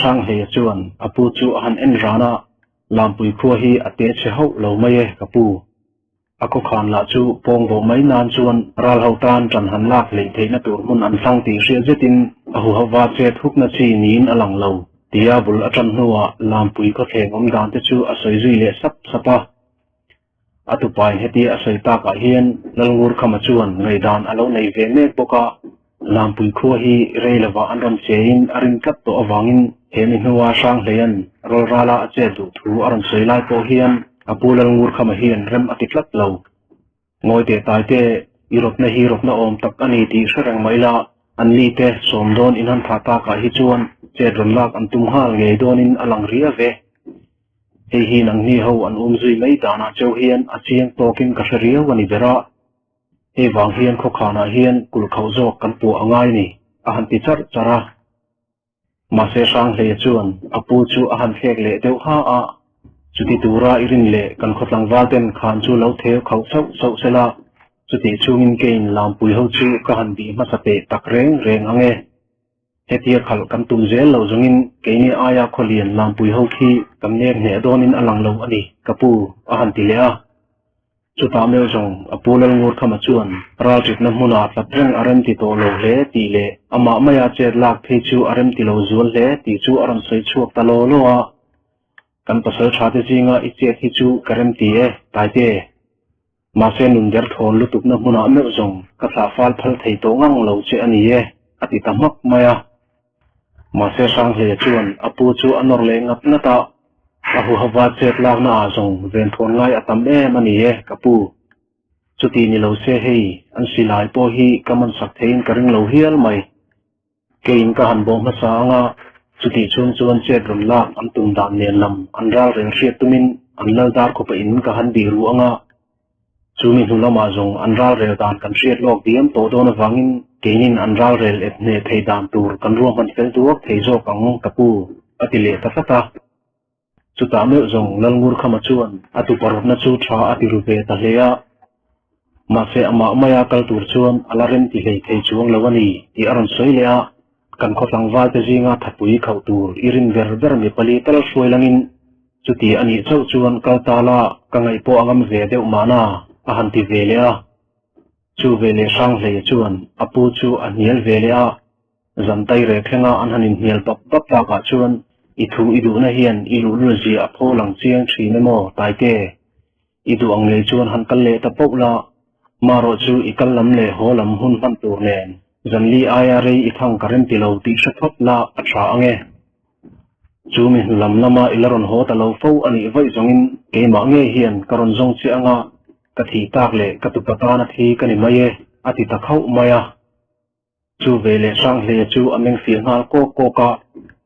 sang he chuan apu chu han en rana lampui khua hi ate che ho lo mai e kapu ako khan la chu pong bo mai nan chuan ral ho tan tran han lak le theina tur mun an sang ti ria zetin ahu hawa che thuk na chi nin alang lo tia bul atran nuwa lampui ko thengom dan te chu asoi zui le sap sapa atu pai heti asoi ta ka hian lalngur khama chuan ngai dan alo nei ve mek boka lampui khua hi reilawa anram chein arin kat to awangin hemi nuwa sang hlean rol rala ache du thu aran soilai po hian apulal ngur khama hian rem atiklat lo ngoi te tai te irop na om tak ani ti sarang maila anli te somdon inan thata ka hi chuan che ronlak antum hal ngei donin alang ria ve hi nang ni ho an zui mai dana cheu hian achiang tokin ka hria wani bera he wang hian kho khana hian kul khau jok kan pu angai ni a han ti char chara ma se sang le chuan apu chu a han khek le deuh ha a chuti tura irin le kan khotlang walten khan chu lo theu khau so sela chuti chungin kein lampui ho chu ka han bi ma sape tak reng ange hetia khal kan tum zel lo zungin keini aya kholian lampui ho khi kam ne hne donin alang lo ani kapu a han ti le a chuta mel jong apulal ngur khama chuan raltit na hmuna tlatreng aram ti to lo hle ti le ama maya chet lak thei chu aram ti lo zual hle ti chu aram sei chuak ta lo lo a kan pasal thate jinga iche thi chu karem ti e tai te ma se nun der thon lu tup na hmuna mel jong ka thla fal phal thei to ngang lo che ani e ati tamak maya ma se sang hle chuan apu chu anor le ngap na ta ahu hawa chet lak na azong ven thon ngai atam mani e kapu chuti ni lo se hei an silai po hi kaman sak thein karing lo hial mai kein ka han bom ma sanga chuti chuan chet rum lak an tum dan nen lam an ral reng hriat tumin an lal dar ko pa in ka han bi ru anga chumi hulama zong an ral rel dan kan hriat lok diam to don awangin keinin an ral rel et ne thei dan tur kan ruam han fel duak thei zo kang kapu atile ta sata chuta me zong lalngur khama chuan atu parot na chu tha ati rupe ta hlea ma se ama maya kal tur chuan alarem ti hlei thei chuang lawani ti aron soilea kan khotlang wal te jinga thapui khau tur irin ver mi pali tal hruailangin chuti ani chau chuan kal tala kangai po angam ve deuh mana a han ti velea chu vele sang hlei chuan apu chu anial velea zantai re thlenga an hanin hial pap ta ka chuan ithu idu na hian ilu ruji a pho lang chiang thri memo tai te idu ang le chuan han kal le ta popla maro chu ikal lam le holam hun man tur nen zanli aya rei ithang karen ti lo ti shathot la atha ange chu mi lam lama ilaron ho ta lo fo ani vai zongin ke ma nge hian karon zong chi anga ka thi tak le ka tu pata na thi kani mai e ati ta khau maya chu vele sang le chu ameng fi ngal ko ka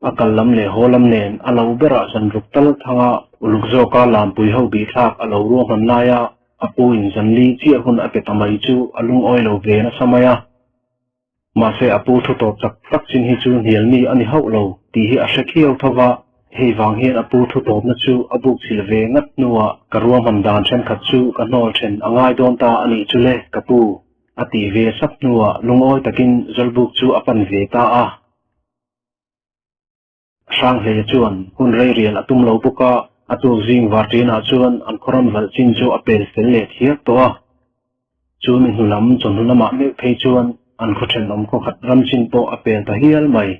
akal lam le holam nen alo bera san ruktal thanga ulukzo ka lampui ho bi thak alo ro man laya apu in zanli chi hun ape tamai chu alung oi lo ve na samaya ma se apu thu to chak tak chin hi chu hial mi ani ho lo ti hi a shakhiau thawa hei wang hian apu thu to na chu abuk sil ve ngat nuwa karwa man dan chen khat chu ka nol chen angai don ta ani chule kapu ati ve sak nuwa lungoi takin zolbuk chu apan ve ta a sang hle chuan hun rei rial atum lo buka atu jing wartina chuan an khoram wal chin chu apel fel le thiak to a chu min hulam chon hulama me phei chuan an khothen om ko khat ram chin po apel ta hial mai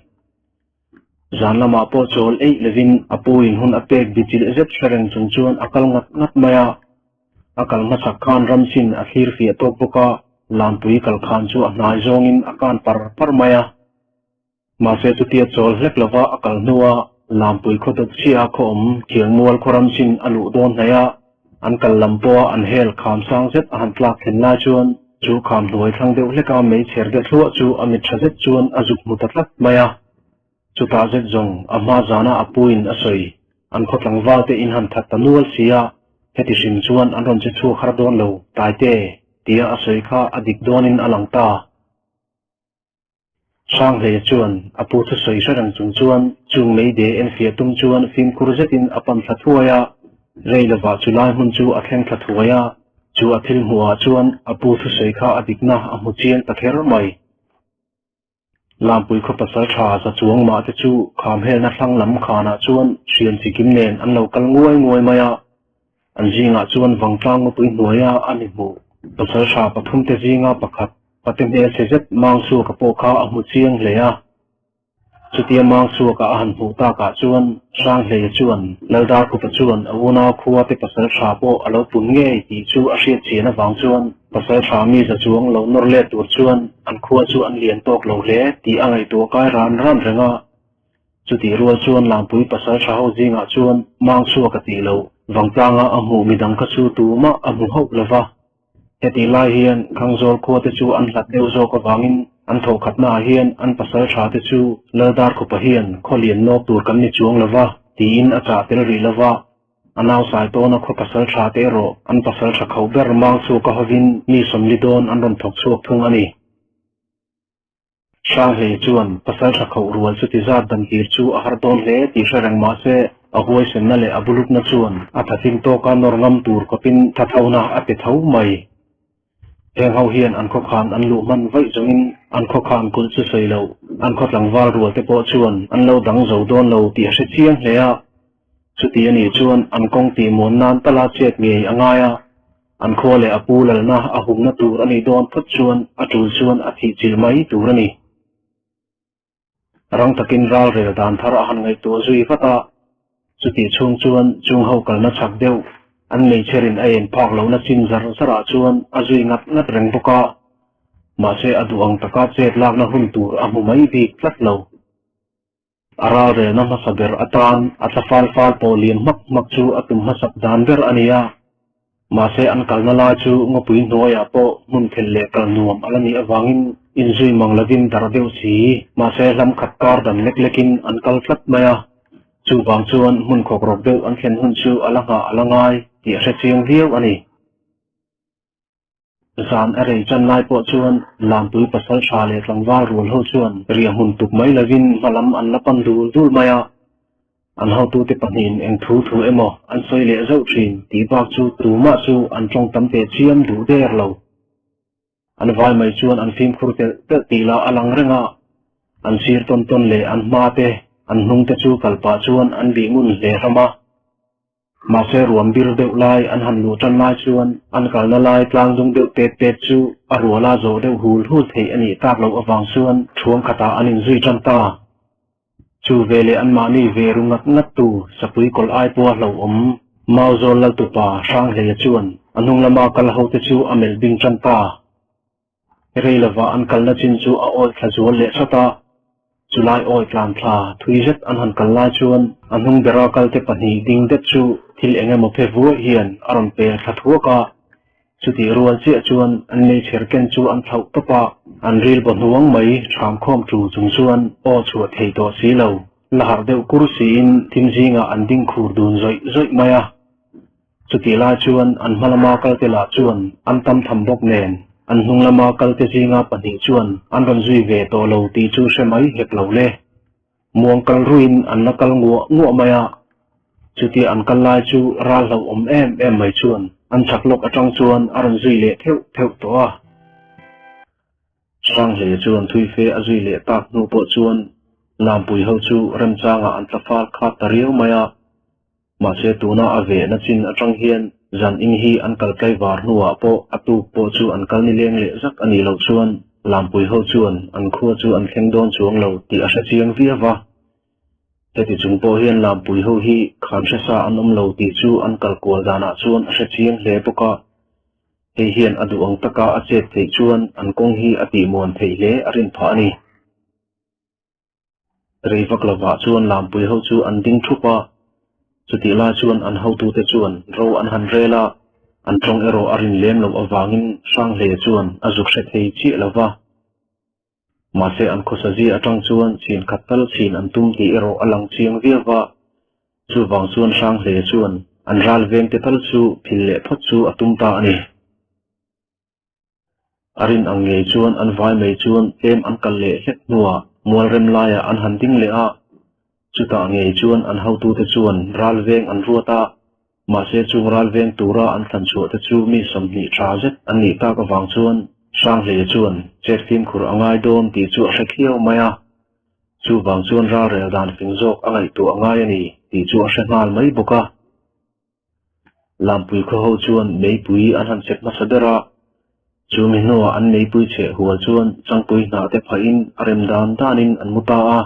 zanlama po chol ei levin apu in hun apek bichil zet threng chung chuan akal ngat maya akal ma sak khan ram chin a thir fi to buka lampui kal khan chu a hnai zongin akan par maya ma se tu tia chol hlek lova akal nuwa lampui khotok chia khom thiang mual khoram chin alu don haya an kal lampo an hel kham sang zet an tlak thenna chuan chu kham loi thang deuh hleka mei cher de thua chu amit thazet chuan azuk mutatlat maya chu ta zet zong ama zana apuin asoi an khotlang walte in han that tanual sia heti sim chuan an ron che chu khar don lo tai te tia asoi kha adik donin alangta sang hle chuan apu thu soi sarang chung chuan chung mei de en fia tum chuan film kurzetin apan thathuaya reilawa chulai hun chu atheng thathuaya chu athil huwa chuan apu thu soi kha adikna amu chiang takher mai làm bùi khắp pasal trà sa chuang ma te chu kham he na thlang lam khana chuan thian chi kim nen an lo kal nguai maya an jinga chuan wangtlang ma pui hnuaya ani mu pasal trà pathum te jinga pakhat patem he sezet mang su ka po kha a mu chiang hleya chutia mang su ka han hu ta ka chuan sang hle chuan lalda ku pa chuan awuna khuwa te pasal trà po alo pun nge ti chu a hriat china wang chuan pasal trà mi za chuang lo nor le tur chuan an khuwa chu an lian tok lo hle ti angai to kai ran renga chuti rual chuan lampui pasal trà ho jinga chuan mang su ka ti lo wangtanga a mu midang ka chu tu ma a mu ho lova heti lai hian khangzol khuwa te chu an hlat deu zo ka wangin an tho khatna hian an pasal tha te chu ladar ko pahian kholian nok tur kan ni chuang lova tin a cha tel ri lova anaw sai to na kho pasal tha te ro an pasal tha khau ber mang chu ka hovin mi somli don an ron thok chuak thung ani sang he chuan pasal tha khau rual chu ti zat dan hir chu a har don le ti sarang ma se a huai sen na le abuluk na chuan a thating to ka nor ngam tur ko pin thathauna a te thau mai heng hau hian an kho khan an lu man vai zongin an kho khan kul chu sei lo an kho tlang wal rual te po chuan an lo dang zo don lo ti a hre chiang hleya chuti ani chuan an kong ti mon nan tala chet nge angaya an kho le apu lalna a hum na tur ani don phut chuan a tul chuan a thi chil mai tur ani rang takin ral rel dan thar a han ngai to zui fata chuti chung chuan chung ho kal na chak deu an nei cherin a en phak lo na chin zar zara chuan a zui ngat reng boka ma se aduang taka chet lak na hun tur a mu mai dik tlat lo ara re na ma saber atan atafal fal polian mak chu atum hasap dan ber ania ma se an kal na la chu ngopui noya po mun thel le kal nuam alani awangin in zui manglavin dar deu si ma se lam khat kar dan lekin an kal tlat maya chu wang chuan mun khok rok deu an thlen hun chu alangai ti a chiang hiu ani zan a rei chan lai po chuan lampui pasal tha le tlangwal rul ho chuan ria hun tup mai lavin malam an lapan dul maya an ho tu te panin eng thu emo an soi le zo thin ti bak chu tu ma chu an tong tam te chiam du der lo an vai mai chuan an phim khur te ti la alang renga an sir ton le an ma te an hnung te chu kalpa chuan an bi ngun le rama ma se ruam bir deuh lai an han lu tan lai chuan an kalna lai tlang dung deuh te chu a ruala zo deuh hul thei ani tak lo awang chuan thuang khata anin zui tan ta chu vele an mani ve rungat tu sapui kol ai po lo mau zol lal tu pa sang le chuan anung lama kal ho te chu amel ding tan ta reilawa an kalna chin chu a ol thazol le sata July oi plan thla thuizet an han kal lai chuan anung bera kal te pani ding det chu thil engemaw phe vu hian aron pe thathuaka chuti rual che chuan an nei cherken chu an thau topa an ril bon huang mai tham khom tu chung chuan o chu thei to si lo lahar deuh kursi in timjinga an ding khur dun zoi maya chuti la chuan an malama kal te la chuan an tam tham bok nen an hnung lama kal te jinga pani chuan an ron zui ve to lo ti chu hремai hek lo le muang kal ruin an nakal ngo maya chuti an kal lai chu ral lo em mai chuan an chaklok atang chuan aron zui le theu to a sang le chuan thui fe a zui le tak nu po chuan lampui ho chu rem changa an tlafal kha tariu maya ma se tuna ave na chin atang hian zan in hi an kal kai war nuwa po atu po chu an kal ni leng le zak ani lo chuan lampui ho chuan an khua chu an thleng don chuang lo ti a hra chiang viawa heti chung po hian lampui ho hi khan sa an lo ti chu an kal kual dana chuan a hra chiang hle poka hei hian adu ong taka a chet thei chuan an kong hi ati mon thei hle arin pha ani reivak lawa chuan lampui ho chu an ding thupa chuti la chuan an ho tu te chuan ro an han rela an tong ero arin lem lo awangin sang hle chuan azuk hre thei chi lawa ma se an khosaji atang chuan chin khatal chin an tum ti ero alang chiang viawa chu wang chuan sang hle chuan an ral veng te tal chu phil le phot chu atum ta ani arin ang nge chuan an vai mai chuan em an kal le hlek nuwa mual rem laia an han ding le a chuta nge chuan an ho tu te chuan ral veng an ruata ma se chung ral veng tura an than chu te chu mi som ni tha zet an ni ta ka wang chuan sang le chuan jet kim khur angai dom ti chu a khiau maya chu bang chuan ra rel dan fing jok angai tu angai ani ti chu a hrenal mai boka lampui kho ho chuan mei pui an han chek ma sadera chu mi no an mei pui che hual chuan changpui na te phain arem dan danin an muta a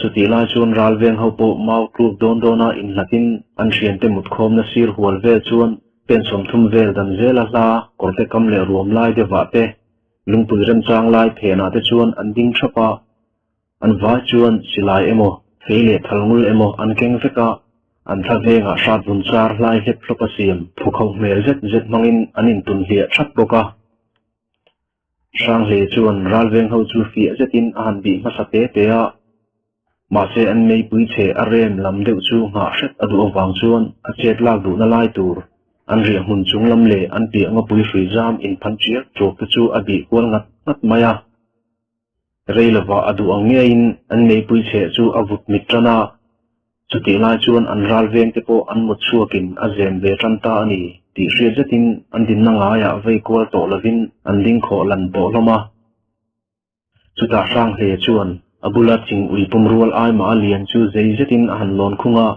chu ti lai chuan ral veng ho po mau tlu don dona in lakin an rian te mut khom na sir hual ve chuan pen som thum vel dan zela la korte kam le ruam lai de wa te lungpui rem chang lai phena te chuan an ding thapa an vai chuan silai emo feile thalngul emo an keng veka an tha venga sat bun char lai het flopa siam phukho mel zet mangin anin tun hlia thak boka sang le chuan ral veng ho chu fi zetin an bi ma sa te te a ma se an mei pui che a rem lam deuh chu nga hret adu awang chuan a chet lak du na lai tur an ri hun chung lam le an pi anga pui hrui jam in phan chiak chok te chu a bi kwal ngat maya reilawa adu angia in an mei pui che chu avut mitrana chuti lai chuan an ral veng te po an mut chuakin a zem ve tanta ani ti hria zetin an din na nga ya vei kwal to lovin an ding kho lan to hloma chuta sang he chuan abula ching ui pum rual ai ma lian chu zei zetin a han lon khunga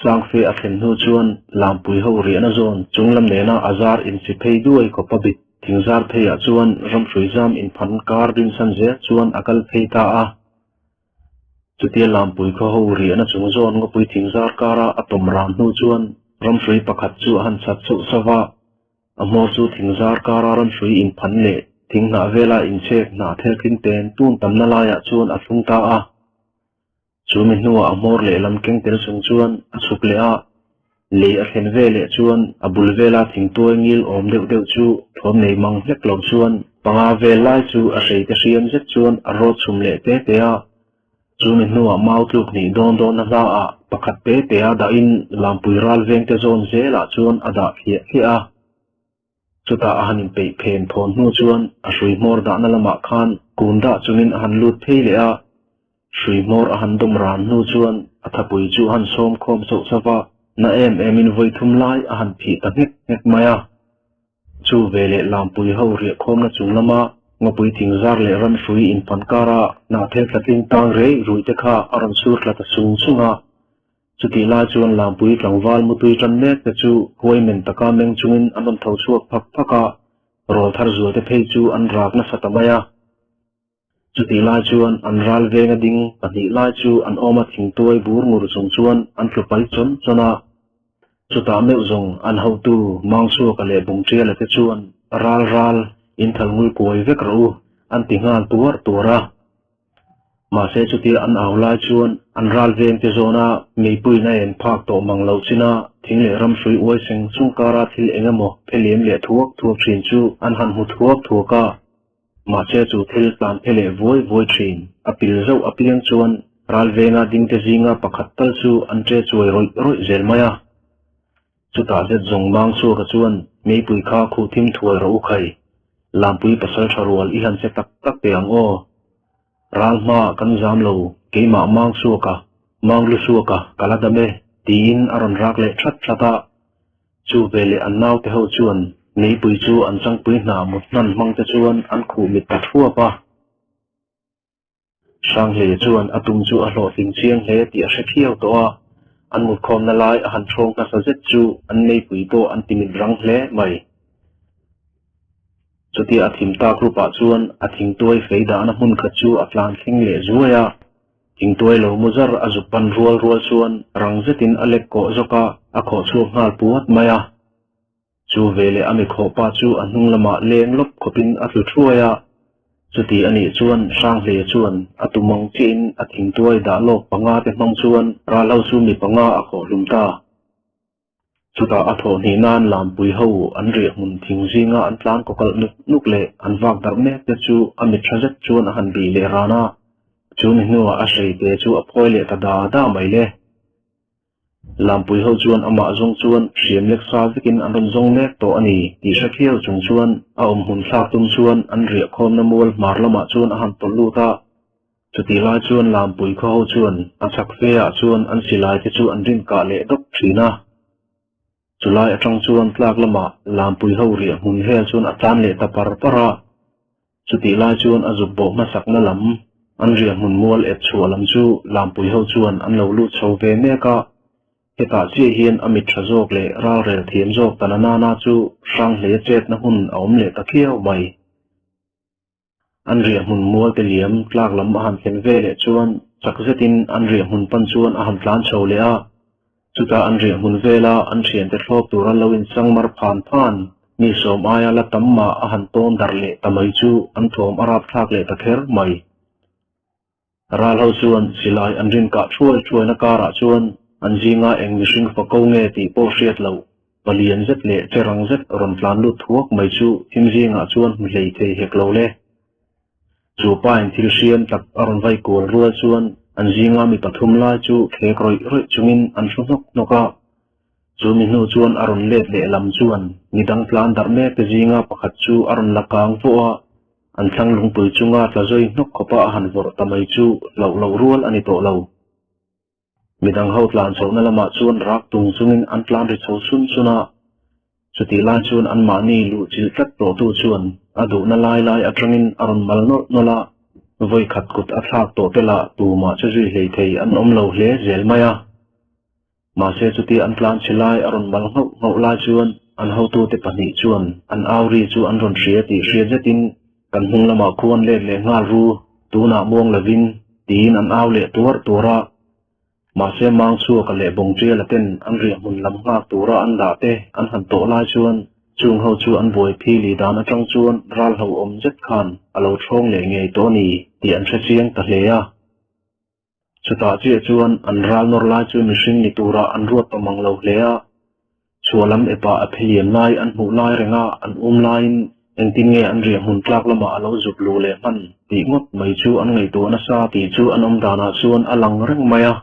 sang fe a khen hu chuan lampui ho ri na zon chunglam nena azar in si phei duai ko pabit thingzar phei a chuan ram hrui jam in phan kar din san je chuan akal phei ta a chutia lampui kho ho ri na chung zon ngo pui thingzar kara atom ran hu chuan ram hrui pakhat chu han chat chu sawa amor chu thingzar kara ram hrui in phan le thing na vela in chek na thel kin ten tun tam na la ya chuan a thung ta a chu mi nuwa amor le lam keng tel chung chuan a chuk le a le a khen ve le chuan a bul vela thing toy ngil om deuh chu thom nei mang hlek lo chuan panga vel lai chu a sei te hriam zet chuan a ro chum le te a chu mi nuwa mau tluk ni don na la a pakhat te a da in lampui ral veng te zon zela chuan a da hlia a chuta a hanin pe phen thon nu chuan a hrui mor da na lama khan kunda chunin a han lut thei le a hrui mor a han dum ran nu chuan a thapui chu han som khom so sawa na em in voi thum lai a han phi ta hek maya chu vele lampui ho ri khom na chung lama ngopui thingzar le ram hrui in pankara na thel tlating tang rei rui te kha aron sur tlata sung chunga chuti la chuan lampui tlangwal mutui tran nek te chu huaimen taka meng chungin anon tho chuak phaka rol thar zual te phei chu an rak na satamaya chuti la chuan an ral venga ding pani la chu an oma thingtuai bur ngur chung chuan an tlupai chona chuta meu zong an hotu mangsu ka le bung trial te chuan ral in thalngul koi vek ro an tingal tura ma se chuti an aulai chuan an ral veng te zona meipui na en phak to manglo china thingle ram hrui oi seng chungkara thil engamo phelem le thuak thin chu an han hu thuaka ma se chu thil plan phele voi thin apil zo apiang chuan ral venga ding te zinga pakhat tal chu an tre chuai roi zel maya chuta zet zong mang su ka chuan meipui kha khu thim thual ro khai lampui pasal tharwal i han se tak te ang o ralma kan jam lo keima mang lu suka kaladame tin aron rak le thata chu vele an naw te ho chuan nei pui chu an chang pui na mut nan mang te chuan an khu mit ta thua pa sang le chuan atum chu a hlo ting chiang le ti a hrekhiau to a an mut khom na lai a han thong ka sa zet chu an nei pui to an timin rang hle mai chuti a thim ta grupa chuan a thing tuai feida an hun kha chu a tlan thing le zuaya thing tuai lo muzar a zupan rual chuan rang zetin a lek ko zoka a kho chu ngal puat maya chu vele ami kho pa chu an hung lama leng lop khopin a thlu thuaya chuti ani chuan sang le chuan atumang chin a thing tuai da lok panga te mang chuan ra lo su mi panga a kho lumta chuta atho ni nan lampui ho an ri mun thing zinga an tlan ko kal nuk le an wak dar me te chu amit thazet chuan a han bi le rana chu ni nuwa a sei te chu a phoi le ta da mai le lampui ho chuan ama zong chuan hriam lek sa vikin an ron zong nek to ani ti sakhiau chung chuan a hun thak tum chuan an ri khom na mol marlama chuan a han tol lu ta chuti la chuan lampui kho ho chuan a chak fe a chuan an silai te chu an rin ka le dok thina chulai atang chuan tlak lama lampui ho ri hun hel chuan atan le tapar para chuti lai chuan azup bo masak na lam an ria mun mual et chualam chu lampui ho chuan an lo lu chho ve meka heta chi hian amit thazok le ral rel thiam jok tanana na chu sang hle chet na hun aum le takhiau mai an ria mun mual te liam tlak lam a han thlen ve le chuan chakzetin an ria mun pan chuan a han tlan chho le a chuta an ria mun vela an thian te thlok turan loin sangmar phan ni som aya la tamma a han ton dar le tamai chu an thom arap thak le takher mai ral ho chuan silai an rin ka thuai na kara chuan an zinga eng mihring fako nge ti po hriat lo palian zet le cherang zet ron tlan lu thuak mai chu himzinga chuan hlei thei hek lo le chu pain thil hriam tak aron vai kol rual chuan an zinga mi pathum lai chu thek roi chungin an hruhnok noka chu mi hnu chuan aron let le lam chuan midang tlan dar me te zinga pakhat chu aron lakang foa an thlang lungpui chunga tlazoi hnok khopa a han vor tamai chu lo rual ani to lo midang ho tlan chona lama chuan rak tung chungin an tlan ri chho sun chuna chuti lai chuan an mani lu chil tlat to tu chuan adu na lai atangin aron mal nola voi khat kut a thak to tela tu ma chazui hlei thei an om lo hle zel maya ma se chuti an tlan chilai aron mal ngau lai chuan an ho tu te pani chuan an auri chu an ron hria ti hria jetin kan hung lama khuan le ngal ru tu na mong lavin tin an aw le tura ma se mang chu ka le bong tre la ten an ri mun lam nga tura an da te an han to lai chuan chung ho chu an boi phi li dan atang chuan ral ho om jet khan alo thong le ngei to ni ti an thre chiang ta hle ya chuta chi chuan an ral nor lai chu mihring ni tura an ruat pamang lo hle a chualam epa a pheliam lai an hmu lai renga an lain eng tin nge an ri mun tlak lama alo zup lu le man ti ngot mai chu an ngei to na sa ti chu an om dana chuan alang reng maya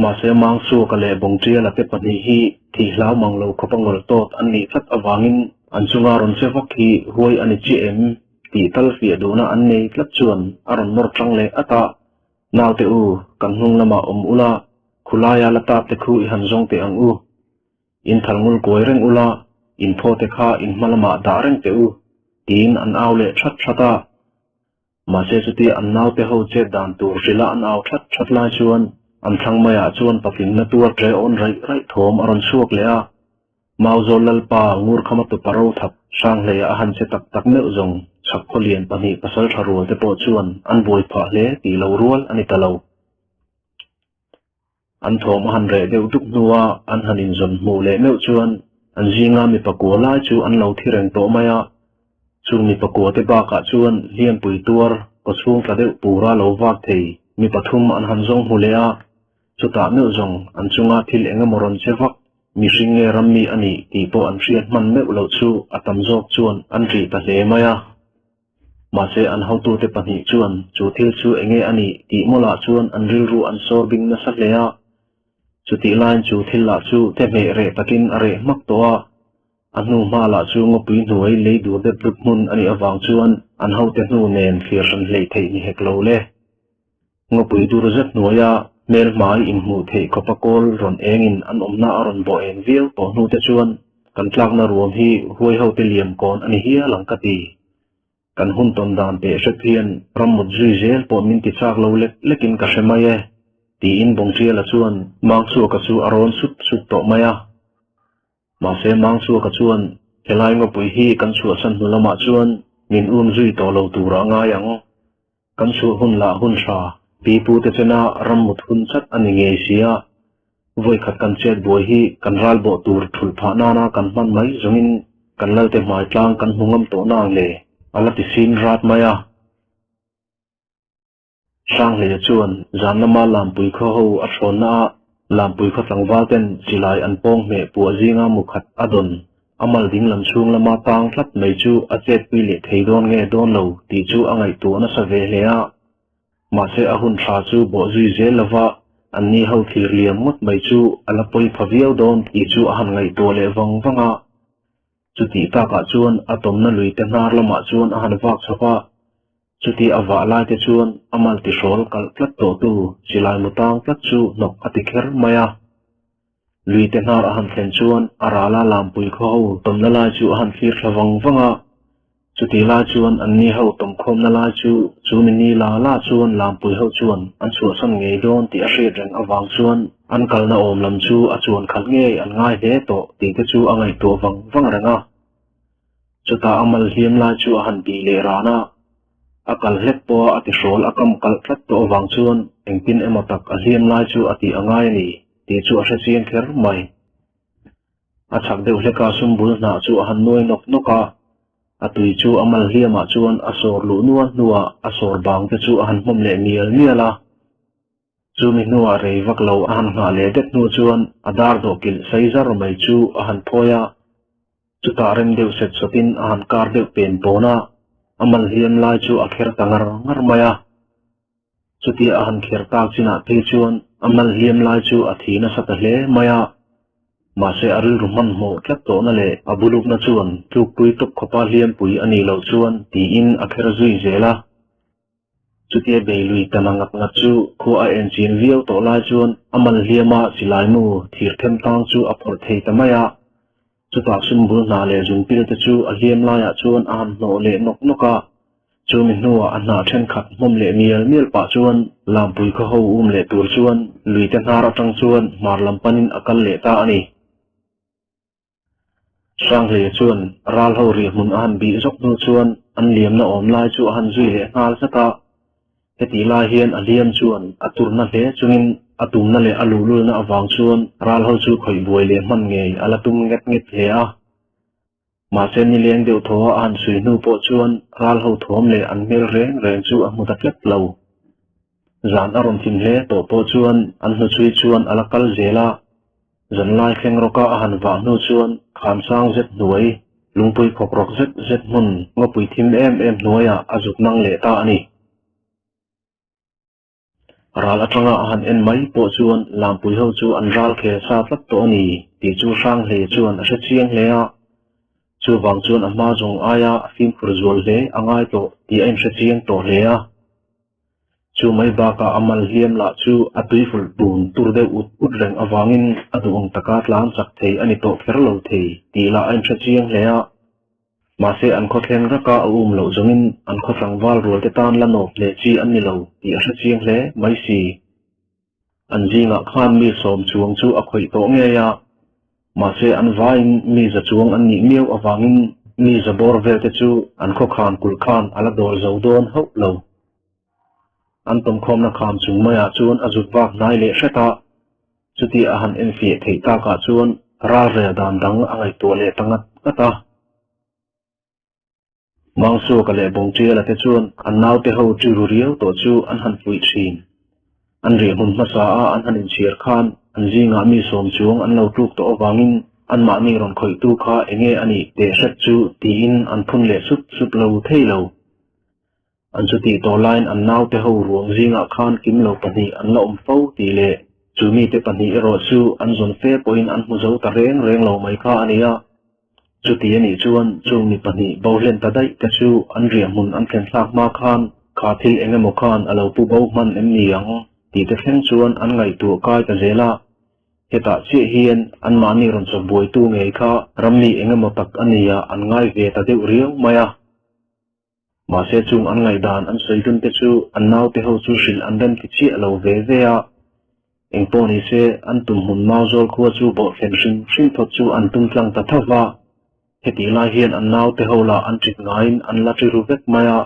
ma se mang su ka le bong tia la te pani hi thi hlau mang lo khopangol tot an ni thlat awangin an chunga ron se vak hi huai ani chi em ti tal fi aduna an nei tlat chuan aron nor tang le ata naw te u kan hung lama ula khulaya la tap te khu i han zong te ang u in thalngul koi reng ula in pho te kha in malama da reng te u tin an aw le thata ma se chuti an naw te ho che dan tur rila an aw that lai chuan an thlang maya chuan pakin na tur tre on rai thom aron suak le a mau zol lalpa ngur khama tu paro thap sang le a han che tak me zong chak kholian pani pasal tharul te po chuan an boi pha le ti lo rual ani talo an thom han re deu tuk nuwa an hanin zon mu le meu chuan an zinga mi pakua lai chu an lo thireng to maya chung mi pakua te ba ka chuan lian pui tur ko chung ka deu pura lo wak thei mi pathum an han zong hu le a chuta meu zong an chunga thil enga moron chewak mi hringe rammi ani ti po an hriat man meu lo chu atam jok chuan an ri ta hle maya ma se an hotu te pani chuan chu thil chu enge ani ti mola chuan an ril ru an sor bing na sa hle a chuti line chu thil la chu te me re takin are mak to a anu ma la chu ngopui nuai le du de plup mun ani awang chuan an ho te nu nen fir ran hlei thei ni hek lo le ngopui dur zat nuaya mel mai in mu thei kopakol ron engin an omna aron bo en vil to nu te chuan kan tlak na ruam hi huai ho te liam kon ani hi langkati kan hun ton dan pe hrian ramut zui zel po min ti chak lo lekin ka hemaye ti in bong tia la chuan mang su ka chu aron sut to maya ma se mang su ka chuan helai ngopui hi kan chu san hulama chuan min zui to lo tura nga yang kan chu hun la hun sha pi pu te chena ramut hun chat ani nge sia voi khat kan chet boi hi kan ral bo tur thul pha na kan man mai zongin kan lal te mai tlang kan hungam to na le ala ti sin rat maya sang le chuan zanama lampui kho ho a thona lampui kho tlangwal ten chilai an pong me pu zinga mukhat adon amal ding lam chung lama tang thlat mai chu a chet pi le theidon nge don lo ti chu angai tu na sa ve le a ma se a hun tha chu bo zui zel lawa an ni ho thir liam mot mai chu ala poi phaviau don ti chu a han ngai to le wanga chuti ta ka chuan atom na lui te nar lama chuan a han wak chapa chuti awa lai te chuan amal ti rol kal tlat to tu silai mutang tlat chu nok ati kher maya lui te nar a han thlen chuan arala lampui kho ho tom na lai chu a han thlir thawang wanga chuti la chuan an ni ho tom khom na la chu min ni la chuan lampui ho chuan an chu san ngei don ti a hriat reng awang chuan an kal na om lam chu a chuan khal nge an ngai he to ti te chu a ngai to wang ranga chuta amal hiam la chu a han ti le rana akal hlep po ati rol akam kal tlat to awang chuan engpin emotak a hiam la chu ati angai ni ti chu a hriat kher mai a chak deuh hleka sumbul na chu a han noi noka atui chu amal hiama chuan asor lu nuwa asor bang te chu a han hmom le miala chu mi nuwa rei vak lo a han nga le det nu chuan adar do kil seizar mai chu a han phoya chuta rem deuh set sotin a han kar deuh pen pona amal hiam lai chu a kher tangar ngar maya chuti a han kher tak china te chuan amal hiam lai chu a thina sata hle maya ma se aril ruman mo tlat to na le abuluk na chuan tluk pui tok khopa hiam pui ani lo chuan ti in a kher zui zela chuti be lui tanangak na chu ko a engine viau to lai chuan amal hiama silai mu thir them tang chu a phor thei tamaya chuta sumbul na le jun pil te chu a hiam la ya chuan an no le noka chu mi nuwa an na then khat mom le mial pa chuan lampui kho ho le tur chuan lui te nar atang chuan marlam panin akal le ta ani sang le chuan ral ho ri mun an bi zok nu chuan an liam na om lai chu han zui le ngal sata heti lai hian a liam chuan atur na hle chungin atum na le alulu na awang chuan ral ho chu khoi buai le man ngei alatum nget hle a ma sen ni leng deuh tho an sui nu po chuan ral ho thom le an mel reng chu a muta tlep lo zan aron thim hle to po chuan an hu chui chuan alakal zela zan lai khleng roka a han wa nu chuan kham sang zet nuai lungpui khokrok zet mun ngopui thim em nuaya azuk nang le ta ani ral atanga a han en mai po chuan lampui ho chu an ral khe sa tlat to ani ti chu sang hle chuan a hre chiang hle a chu wang chuan a ma jong aya fim khur zual hle angai to ti ain hre chiang to hle a chu mai ba ka amal hiam la chu atui ful bun tur de ut reng awangin aduang taka tlang chak thei ani to kher lo thei ti la ain hre chiang hle a ma se an kho thleng raka lo zongin an kho tlangwal rol te tan la nop le chi an ni lo ti a hre chiang hle mai si an jinga khan mi som chuang chu a khoi to nge ya ma se an vain mi za chuang an ni meu awangin mi za bor vel te chu an kho khan kul khan ala dor zo don ho lo an tom khom na kham chung maya chuan azut wak nai le hreta chuti a han en fie thei ta ka chuan ral re dan dang angai to le tangat ata mangsu ka le bong tia la te chuan an nau te ho chu riau to chu an han pui thin an ri mun ma sa a an han in chiar khan an jinga mi som chuang an lo tuk to awangin an ma ni ron khoi tu kha enge ani te hret chu ti in an phun le sup lo thei lo an chu ti to line an nau te ho ruang jinga khan kim lo pani an lo om fo ti le chu mi te pani ro chu an zon fe point an mu zo ta reng lo mai kha ania chu ti ani chuan chu mi pani bo len ta dai ta chu an riam mun an thlen thak ma khan kha thil engemaw khan alo pu bo man em ni ang ti te thleng chuan an ngai tu kai ta zela heta chi hian an ma ni ron chok boi tu ngei kha rammi engemaw tak ania an ngai ve ta deuh riau maya ma se chung an ngai dan an soidun te chu an nau te ho chu hril an rem ti chi alo ve a engpo ni se an tum hun mau zol khuwa chu bo hlen hring thot chu an tum tlang ta thawa heti lai hian an nau te ho la an trit ngain an la tri ru vek maya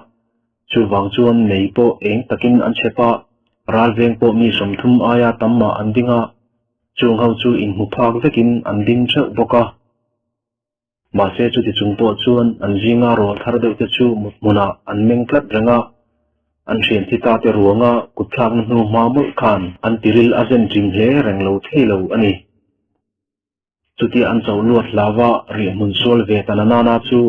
chu wang chuan nei po eng takin an chepa ral veng po mi som thum aya tamma an dinga chung ho chu in hu phak vekin an ding theuh boka ma se chu ti chung po chuan an jinga rol thar deuh te chu muna an meng tlat renga an hrian thi ta te ruanga kuthak na hnu ma mul khan an tiril azen jing hle reng lo thei lo ani chuti an chaw luat lawa ri mun sol ve tanana chu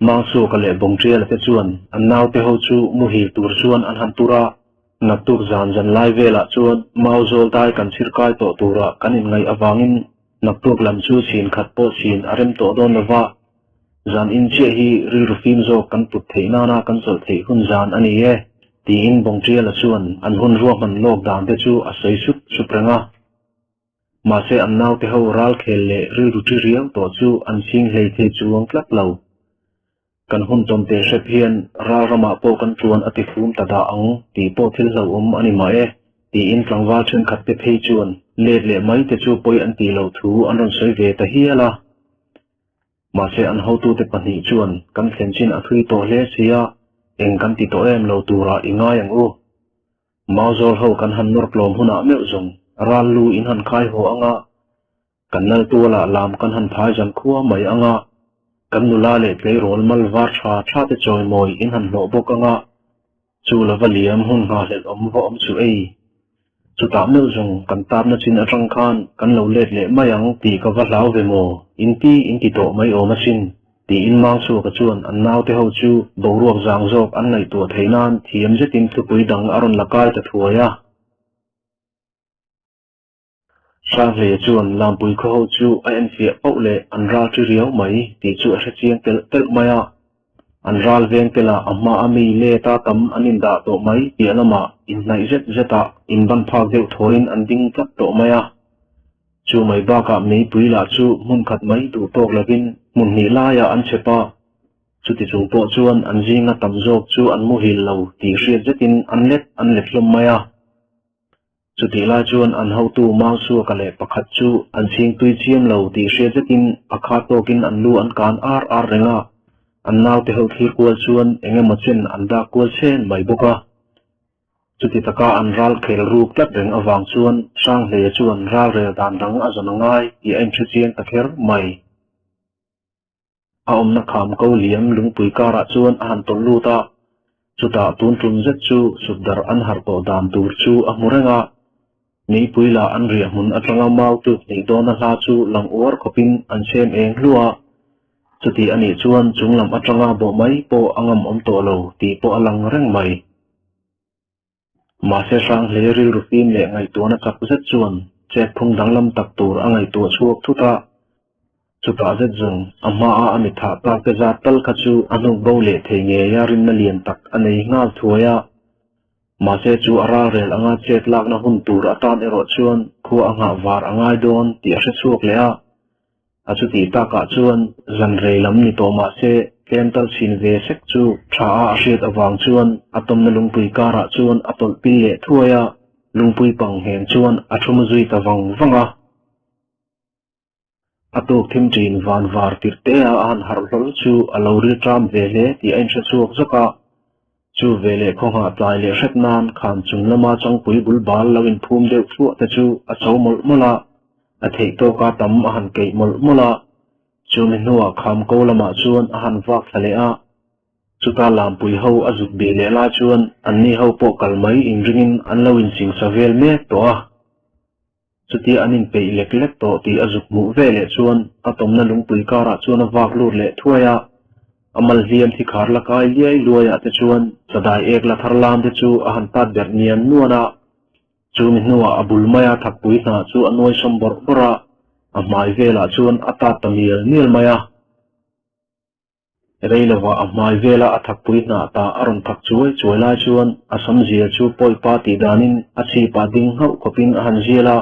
mangsu ka le bong trial te chuan an nau te ho chu mu hi tur chuan an han tura natuk zan lai vela chuan mau zol dai kan sir kai to tura kanin ngai awangin natuk lam chu sin khat po sin arem to don lawa zan in che hi ri rufim zo kan put theina na kan sol thei hun zan ani e ti in bong trial chuan an hun ruak man lok dan te chu a sei sup supranga mà sẽ ăn nào thì hậu ral khề lệ rư rù trì riêng tổ chú ăn xin lệ thế chuông lắc lâu kan hun tom te shep hian ral rama po kan chuan ati phum ta da ang ti po thil lo ani ma e ti in tlangwal chen khat te phei chuan le mai te chu poi an ti lo thu an ron soi ve ta hi ala mà sẽ ăn hậu tu te pani chuan kan thlen chin a thui to hle sia eng kan ti to em lo tura inga yang u mauzol ho kan han nor klom huna meu zong ral lu in han khai ho anga kan nal tu la lam kan han phai jan khuwa mai anga kan nula le tlei rol mal var tha te choi moi in han lo bok anga chu la valiam hun nga le vo chu ei chu ta meu zong kan tam na chin atang khan kan lo let le mayang ti ka va lau ve mo in ti to mai o masin ti in mang su ka chuan an nau te ho chu bo ruak jang jok an ngai tu theinan thiam jetin thu pui dang aron lakai ta thuaya sang le chuan lampui kho ho chu an fia pau le an ra chu riau mai ti chu a chiang tel maya an ral veng tela amma ami le ta tam anin da to mai ti alama in nai zeta in ban phak deu thorin an ding tlak to maya chu mai ba ka mei pui la chu mun khat mai tu tok lavin mun ni la ya an chepa chu ti chung po chuan an jinga tam jok chu an mu hil lo ti hriat zetin an let hlom maya chu ti la chuan an ho tu mang su ka le pakhat chu an sing tui chiam lo ti hriat zetin akha tokin an lu an kan ar renga an nau te ho thir kual chuan enge machen an da kual chen mai boka chu ti taka an ral khel ruk tlat reng awang chuan sang hle chuan ral rel dan dang a zon ngai ti en thu chiang ta kher mai a om na kham ko liam lungpui kara chuan a han tol lu ta chu ta tun tun zet chu subdar an har ko dan tur chu a murenga nei puila an ria mun atlanga mau tu nei dona hla chu lang uar khopin an sem eng hlua chuti ani chuan chunglam atanga bo mai po angam om to lo ti po alang reng mai ma se sang le ril rupin le ngai to na chak zet chuan chek phung danglam tak tur angai to chuak thuta chuta zet zung amma a ani tha ta ke za tal kha chu anu bo le the nge yarin na lian tak anei ngal thuaya ma se chu ara rel anga chet lak na hun tur atan ero chuan khu anga war angai don ti a chuak le a achu ti ta ka chuan zan rei lam ni to ma se kental sin ve sek chu tha a hriat awang chuan atom na lungpui kara chuan atol pil le thuaya lungpui pang hen chuan athum zui ta wanga atok thim trin van var tirte a an har hlol chu alori tram ve le ti ain thra chuak zaka chu vele khonga tlai le hret nan khan chung lama chang pui bul bal lawin phum deuh thu ta chu a chomol mola a thei to ka tam a han kei mol mola chu mi nuwa kham ko lama chuan a han wak thale a chu ta lam pui ho a zuk be le la chuan an ni ho po kal mai in ringin an lawin sing savel me to a chu ti anin pe lek to ti a zuk mu vele chuan a tom na lungpui kara chuan a wak lur le thuaya amal viam thi khar la kai liai luaya te chuan sadai ek la tharlam te chu a han tat ber nian nuana chu mi nuwa abul maya thakpui na chu anoi sombor bora a mai vela chuan ata tamil nil maya reilawa a mai vela a thakpui na ta aron thak chuai lai chuan a samzia chu poi pa ti danin a chi pa ding hau khopin a han zela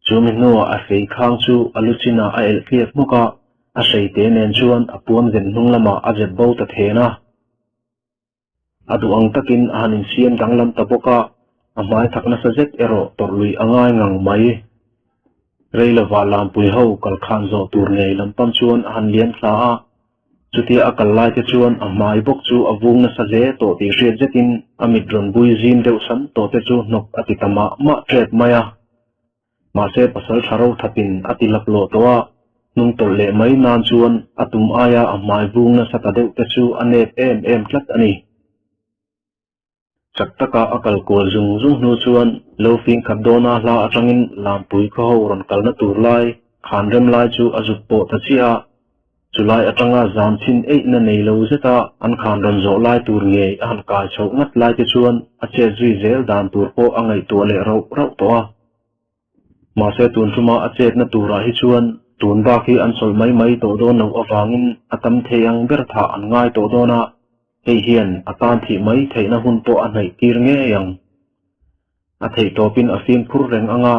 chu mi nuwa a fei khang chu aluchina a el kliat muka a sei te nen chuan a puam zen hnung lama a jet bo ta thena adu ang takin a hanin siam danglam ta boka a mai thakna sa jet ero torlui angai ngang mai reilawa lampui ho kal khan zo tur nei lampam chuan a han lian thla a chuti a kal lai te chuan a mai bok chu a vung na sa le to ti hriat jetin a mitron bui zin deuh san to te chu nok atitama ma tret maya ma se pasal tharo thapin atilap lo towa nung tol le mai nan chuan atum aya a mai vung na sata deuh te chu anet em tlat ani chaktaka akal kol zung nu chuan lofing khabdona hla atangin lampui kho ho ron kalna tur lai khan rem lai chu azuk po ta chia chulai atanga zam chin ei na nei lo zeta an khan ron zo lai tur nge an kai chho ngat lai te chuan a che zui zel dan tur po angai to le ro to a ma se tun thuma a chet na tura hi chuan tun ba khi an sol mai to do no awangin atam theyang ber tha an ngai to do na hei hian atan thi mai theina hun po an nei tir nge yang a thei to pin a fim phur reng anga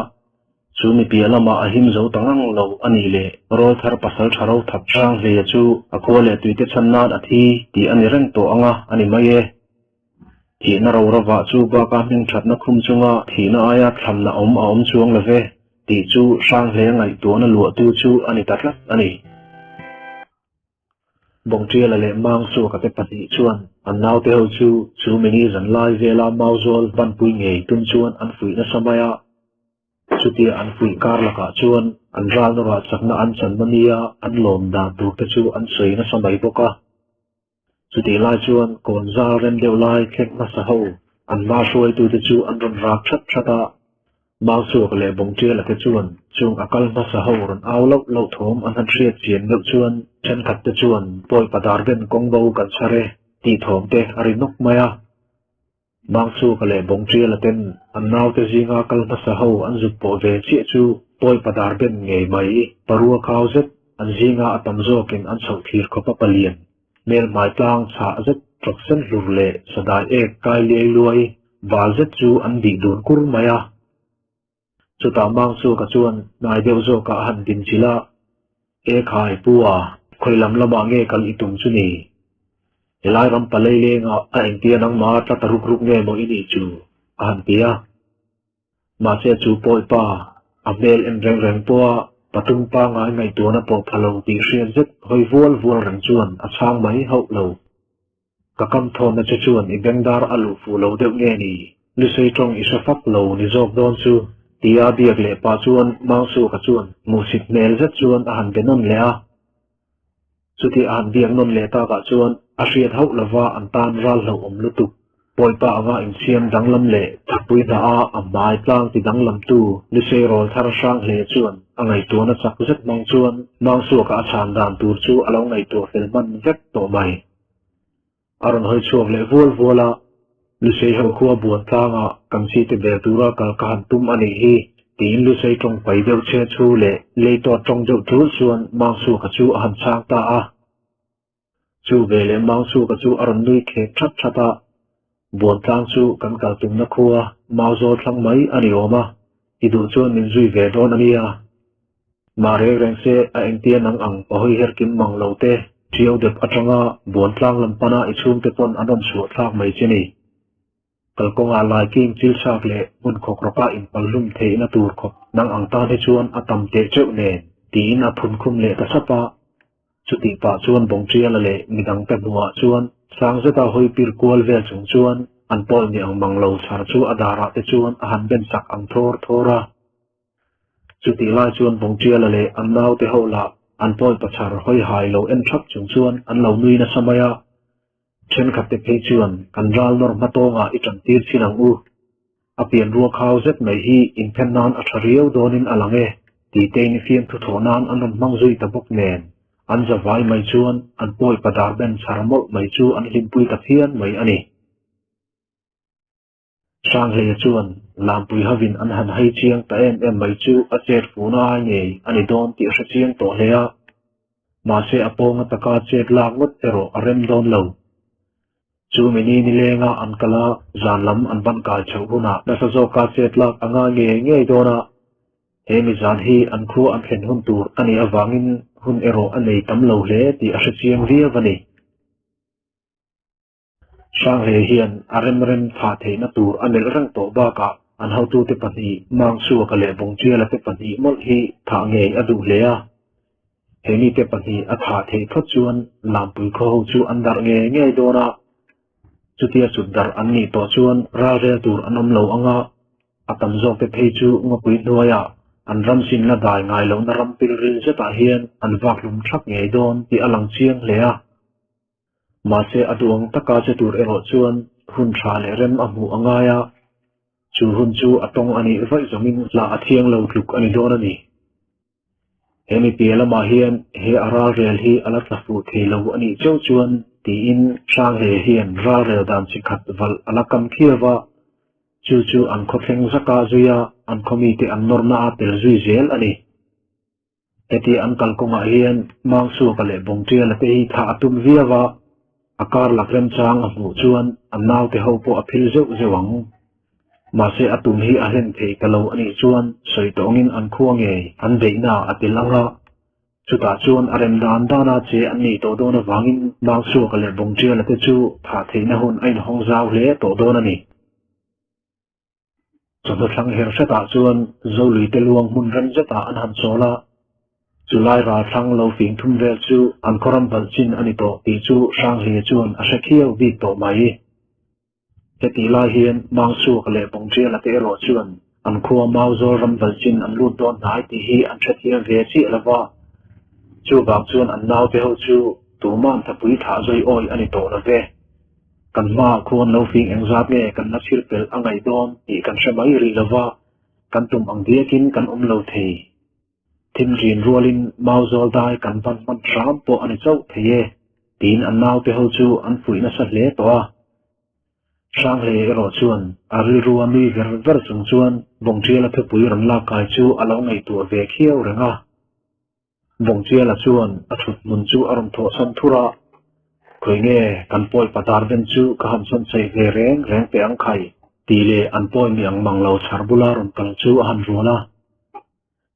chu mi pia lama a him zo tangang lo ani le rol thar pasal tharo thap sang le chu a ko le tuite channan a thi ti ani reng to anga ani mai e thi na ro rawa chu ba ka hming that na khum chunga thi na aya thlam na om chuang la ve ti chu sang le ngai to na lu tu chu ani tatlat ani bong tia la le mang su ka te pati chuan an nau te ho chu mini zan lai vela mauzol ban pui ngei tun chuan an fui na samaya chuti an fui kar la ka chuan an ral no ra chakna an chan mania an lom da tu te chu an sei na samai boka chuti lai chuan kon za rem deu lai khek na sa ho an ma shoi tu te chu an ron rak that thata mang su ka le bong tia la te chuan chung akal na sa ho ron aw lo thom an han riat chian ngeu chuan chen khat te chuan poi padar ben kong bo kan sare ti thom te ari nok maya mang su ka le bong tia la ten an naw te zinga kal na sa ho an zup po ve chi chu poi padar ben ngei mai parua khaw zet an zinga atam zo kin an chau thir ko pa palien mel mai tlang cha zet trok sen lur le sadai e kai le luai wal zet chu an di dun kur maya chu ta mang su ka chuan nai deu zo ka han din chila e khai puwa khoilam lama nge kal itum chu ni elai ram palai le nga a eng tia nang ma ta taruk ruk nge mo ini chu han pia ma che chu poi pa a bel en reng puwa patung pa ngai tu na po phalo ti rian zet hoi vol rang chuan a chang mai ho lo ka kam thon na chu chuan i bengdar alu fu lo deu nge ni lu sei tong i sa fak lo ni jok don chu tia biak le pa chuan mang su ka chuan musik mel zet chuan a han benon le a chuti an biak non le ta ka chuan a hriat ho lova an tan ral lo lutu poi pa anga in siam danglam le thapui na a mai tlang ti danglam tu li sei rol thar sang le chuan angai tu na chak zet mang chuan mang su ka chan dan tur chu alo ngai tu felman vek to mai aron hoi chuak le vola lu sei ho khuwa buan tlanga kam si te ber tura kal kan tum ani hi tin lu sei tong pai deu che chu le to tong deu thu chuan mang su ka chu han chang ta a chu ve le mang su ka chu aron nui khe thata buan tlang chu kan kal tum na khuwa mau zo thlang mai ani oma idu chuan min zui ve don ania ma re reng se a eng tia nang ang pahoi her kim mang lo te triau dep atanga buan tlang lam pana i chum te pon anon su thak mai chini kalkonga lai king chil sak le mun khok roka in palum the na tur khop nang ang ta he chuan atam te cheu ne tin a phun khum le ta sapa chuti pa chuan bong tria la le midang ta nuwa chuan sang zeta hoi pir kual vel chung chuan an pol ni ang manglo char chu adara te chuan a han ben sak ang thora chuti lai chuan bong tria la le an nau te hola an pol pa char hoi hai lo en thap chung chuan an lo nui na samaya chen khat te phei chuan kan ral nor matonga i tang tir chinang u apian ruwa khaw zet mai hi in phen nan a thariau donin alange ti te ni fiam thu thonan an ron mangzui ta bok nen an zawai mai chuan an poi padar ben charmol mai chu an limpui ta thian mai ani sang le chuan lampui havin an han hai chiang ta em mai chu a chet funa nge ani don ti hra chiang to lea ma se apong taka chet lak ngot ero arem don lo chu mini ni lenga an kala zanlam an ban kai chau huna na sa zo ka chet lak anga nge dona hemi zan hi an khu an phen hun tur ani awangin hun ero anei tam lo hle ti a hra chiang via vani sang he hian arem tha theina tur anel rang to ba ka an hau tu te pani mang su ka le bong chia la te pani mol hi tha nge adu le a hemi te pani a tha the thot chuan lampui kho chu andar nge dona chutia chudar anni to chuan ra re tur anom lo anga atam zo te phei chu ngopui noya an ram sin na dai ngai lo na ram pil rin zeta hian an vak lum thak nge don ti alang chiang le a ma se aduang taka che tur ero chuan hun tha le rem amu anga ya chu hun chu atong ani vai zomin la athiang lo tluk ani don ani hemi pela ma hian he ara rel hi ala tlafu thelo ani chau chuan ti in sang he hian ra rel dam chi khat wal ala kam khiawa chu an khotheng zaka zuya an khomi te an norna a tel zui zel ani eti an kalkonga hian mang su ka le bong tia la te hi tha atum viawa akar lakrem chang a hmu chuan an nau te ho po a phil zeu zewang mà se atum hi a hen thei ka lo ani chuan soi tawngin an khuang nge an deina atilanga chuta chuan arem dan dana che an ni to dona wangin bang su ka le bong tia la te chu tha theina hun ain hong zau hle to dona ni chado thlang her seta chuan zolui te luang mun ran zeta an han chola July ra thlang lo fing thum vel chu an koram bal chin ani to ti chu sang he chuan a shakhiau vi to mai te ti lai hian mang su ka le bong tia la te ro chuan an khuwa mau zo ram bal chin an lut don nai ti hi an that hian ve chi lawa chu bang chuan an nau te ho chu tu man thapui tha zoi oi ani to na ve kan ma khuan lo fing eng zat nge kan na thir pel angai don ti kan hramai ri lawa kan tum ang diakin kan lo thei thim rin rualin mau zol dai kan ban man ram po ani chau theye tin an nau te ho chu an pui na sa hle to a sang le ro chuan ari ruwa mi ver ver chung chuan bong tia la phe pui ram la kai chu alo ngai tu ve khiau renga bong tia la chuan a thut mun chu aram tho san thura khoi nge kan poi patar ben chu ka ham son sei ve reng reng pe ang khai ti le an poi mi ang mang lo char bula ron kal chu a han ruala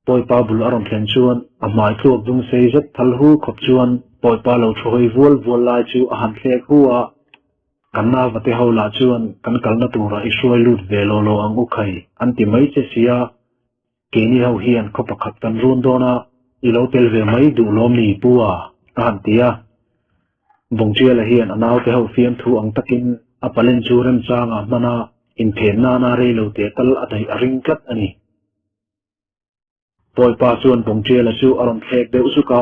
poi pa bul aram thlen chuan a mai thluk dung sei zet thal hu khop chuan poi pa lo throi vual vual lai chu a han thlek huwa kan na vate ho la chuan kan kalna tura i shuai lut ve lo lo ang u khai an ti mai che sia ke ni ho hian kho pakhat kan run dona i lo tel ve mai du lom ni puwa an tia bong chia la hian anaw te ho fiam thu ang takin apalen chu rem changa mana in phen na na re lo te kal adai aring klat ani poi pa chuan bong chia la chu aron thek de usuka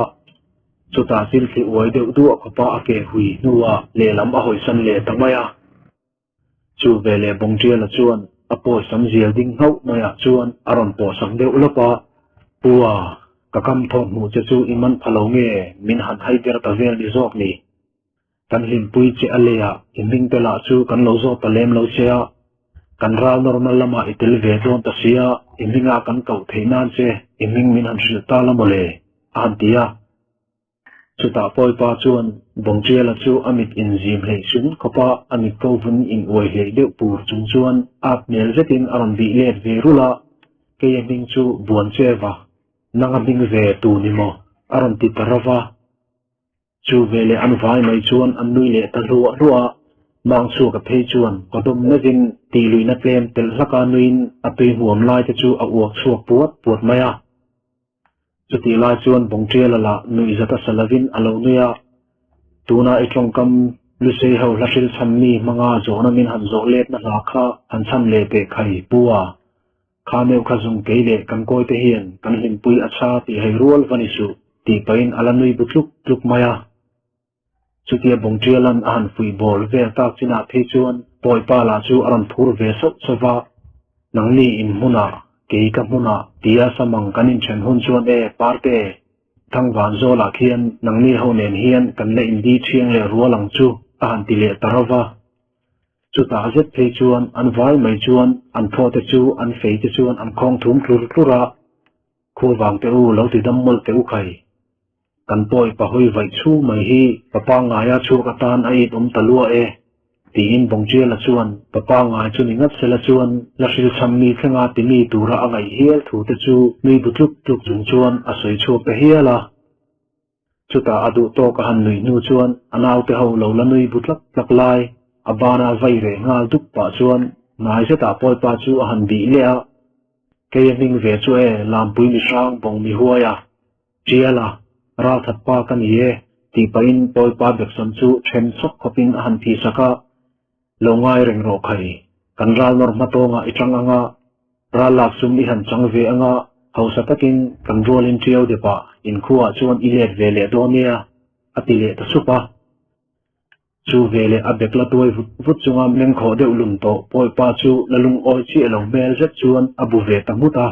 chuta sil thi oi de du khopa ake hui nuwa le lam a hoi san le tamaya chu ve le bong chia la chuan apo sam zial ding hau maya chuan aron po sam de ulapa puwa kakam thon mu che chu iman phalo nge min han hai der ta vel ni zok ni kan lim pui che alea iming te la chu kan lo zo ta lem lo chea kan ral normal lama itel ve don ta sia iminga kan kau theinan che iming min han sil ta lamole antia chuta poi pa chuan bong chia la chu amit in zim hlei sun khopa amit ko vun in oi hlei de pur chung chuan ap mel zetin aron bi let ve rula ke yeng chu buan chewa nanga bing ve tu ni mo aron ti tarawa chu vele an vai mai chuan an nui le ta ruwa mang chu ka phei chuan kodom na vin ti lui na tlem tel hlaka nuin a pe huam lai te chu a uak chuak puat maya chu ti lai chuan bong tia la nui zata salavin alo nuya tuna itlong kam lu sei ho hlashil chammi manga zona min han zo let na la kha han chan le te khai puwa kha meu kha zung keile kan koi te hian kan him pui acha ti hei rual vani su ti pain ala nui butluk tluk maya chutia bong tia lan an fui bol ve ta china the chuan poi pa la chu aran phur ve so chawa nangni in huna ke ka huna tia samang kanin chen hun chuan e parte thang van zo la khian nangni ho nen hian kan le indi thiang le rualang chu an ti le tarawa chuta zet the chuan an vai mai chuan an tho te chu an fei te chuan an khong thum tlura khu wang te u lo ti dam mol te u khai kan poi pa hoi vai chu mai hi papa ngaya chu ka tan ai talua e ti in bong chia la chuan papa ngai chu ni ngat sela chuan la sil chammi thenga ti mi tura angai hial thu te chu mi butluk tuk chung chuan a soi chu pe hiala chuta adu to ka han nui nu chuan anaw te ho lo la nui butlak plak lai abana vai re ngal duk pa chuan nai se ta poi pa chu a han bi le a ke ning ve chu e lam pui mi sang bong mi huaya chiala ra that pa kan ye ti pain poi pa bek sam chu then sok khopin han thi saka longai reng ro khai kan ral nor matonga itang anga ra lak sum i han chang ve anga hausa takin kan rolin triau de pa in khuwa chuan i let ve le donia atile ta supa chu vele abek la toy vut chunga meng kho de ulun to poi pa chu lalung oi chi elo mel zet chuan abu ve ta muta